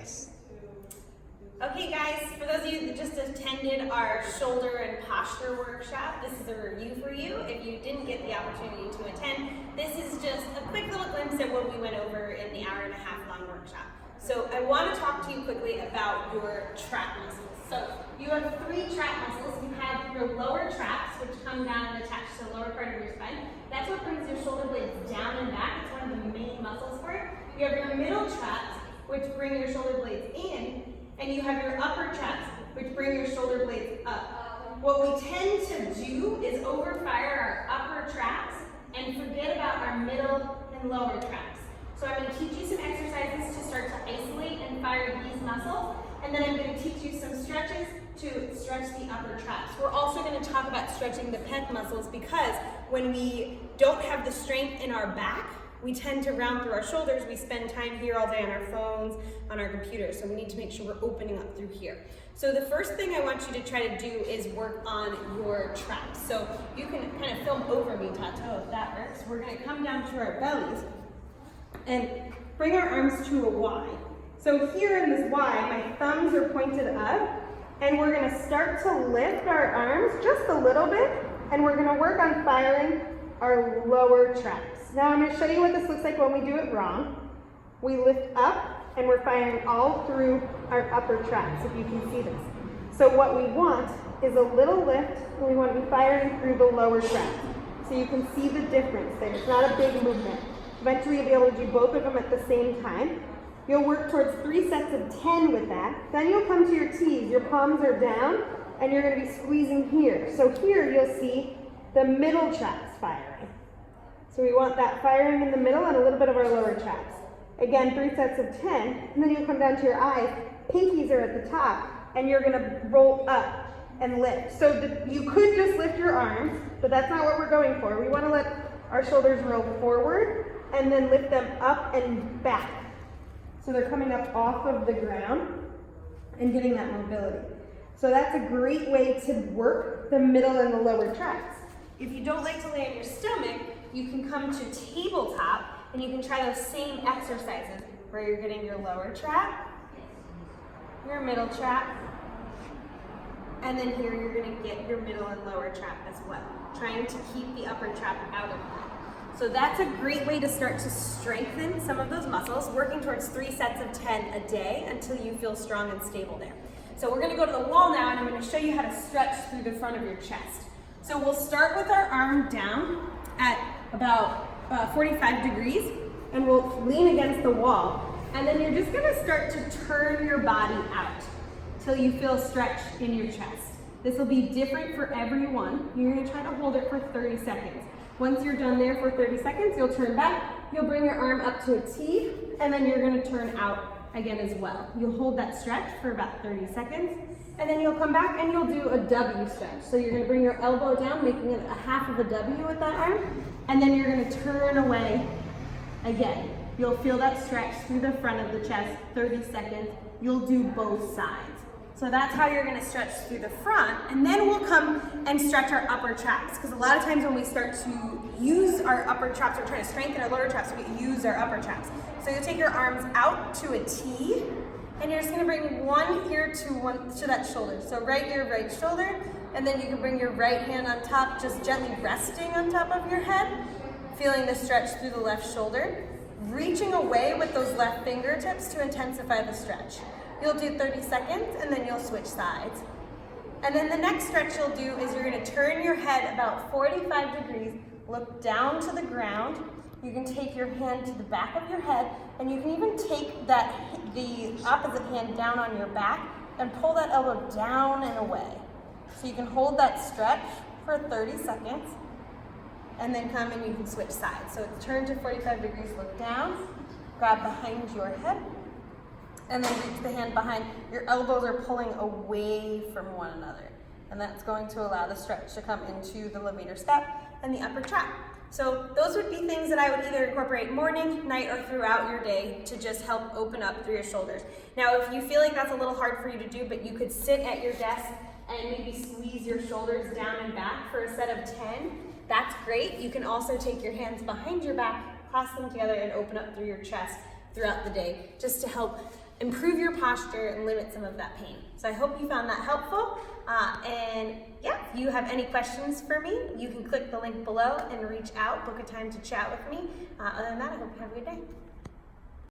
Yes. Okay guys, for those of you that just attended our shoulder and posture workshop, this is a review for you. If you didn't get the opportunity to attend, this is just a quick little glimpse at what we went over in the hour-and-a-half long workshop. So I want to talk to you quickly about your trap muscles. So you have 3 trap muscles. You have your lower traps, which come down and attach to the lower part of your spine. That's what brings your shoulder blades down and back. It's one of the main muscles for it. You have your middle traps, which bring your shoulder blades in. And you have your upper traps, which bring your shoulder blades up. What we tend to do is overfire our upper traps and forget about our middle and lower traps. So I'm going to teach you some exercises to start to isolate and fire these muscles, and then I'm going to teach you some stretches to stretch the upper traps. We're also going to talk about stretching the pec muscles because when we don't have the strength in our back, we tend to round through our shoulders. We spend time here all day on our phones, on our computers, so we need to make sure we're opening up through here. So the first thing I want you to try to do is work on your traps. So you can kind of film over me, Tato, if that works. We're gonna come down to our bellies and bring our arms to a Y. So here in this Y, my thumbs are pointed up, and we're gonna start to lift our arms just a little bit, and we're gonna work on firing our lower traps. Now I'm going to show you what this looks like when we do it wrong. We lift up and we're firing all through our upper traps, if you can see this. So what we want is a little lift, and we want to be firing through the lower traps. So you can see the difference there. It's not a big movement. Eventually you'll be able to do both of them at the same time. You'll work towards 3 sets of 10 with that. Then you'll come to your T's. Your palms are down and you're going to be squeezing here. So here you'll see the middle traps firing. So we want that firing in the middle and a little bit of our lower traps. Again, 3 sets of 10, and then you'll come down to your eyes. Pinkies are at the top, and you're gonna roll up and lift. So you could just lift your arms, but that's not what we're going for. We wanna let our shoulders roll forward and then lift them up and back. So they're coming up off of the ground and getting that mobility. So that's a great way to work the middle and the lower traps. If you don't like to lay on your stomach, you can come to tabletop and you can try those same exercises where you're getting your lower trap, your middle trap, and then here you're going to get your middle and lower trap as well, trying to keep the upper trap out of that. So that's a great way to start to strengthen some of those muscles, working towards 3 sets of 10 a day until you feel strong and stable there. So we're going to go to the wall now, and I'm going to show you how to stretch through the front of your chest. So we'll start with our arm down at about 45 degrees, and we'll lean against the wall. And then you're just gonna start to turn your body out till you feel stretch in your chest. This will be different for everyone. You're gonna try to hold it for 30 seconds. Once you're done there for 30 seconds, you'll turn back, you'll bring your arm up to a T, and then you're gonna turn out again as well. You'll hold that stretch for about 30 seconds, and then you'll come back and you'll do a W stretch. So you're gonna bring your elbow down, making it a half of a W with that arm, and then you're gonna turn away again. You'll feel that stretch through the front of the chest, 30 seconds. You'll do both sides. So that's how you're gonna stretch through the front, and then we'll come and stretch our upper traps, because a lot of times when we start to use our upper traps, or try to strengthen our lower traps, we use our upper traps. So you'll take your arms out to a T, and you're just gonna bring one ear to that shoulder. So right ear, right shoulder, and then you can bring your right hand on top, just gently resting on top of your head, feeling the stretch through the left shoulder, reaching away with those left fingertips to intensify the stretch. You'll do 30 seconds, and then you'll switch sides. And then the next stretch you'll do is you're gonna turn your head about 45 degrees, look down to the ground. You can take your hand to the back of your head, and you can even take the opposite hand down on your back and pull that elbow down and away. So you can hold that stretch for 30 seconds, and then come and you can switch sides. So turn to 45 degrees, look down, grab behind your head, and then reach the hand behind. Your elbows are pulling away from one another, and that's going to allow the stretch to come into the levator step and the upper trap. So those would be things that I would either incorporate morning, night, or throughout your day to just help open up through your shoulders. Now, if you feel like that's a little hard for you to do, but you could sit at your desk and maybe squeeze your shoulders down and back for a set of 10, that's great. You can also take your hands behind your back, cross them together, and open up through your chest throughout the day, just to help improve your posture and limit some of that pain. So I hope you found that helpful. And yeah, if you have any questions for me, you can click the link below and reach out, book a time to chat with me. Other than that, I hope you have a good day.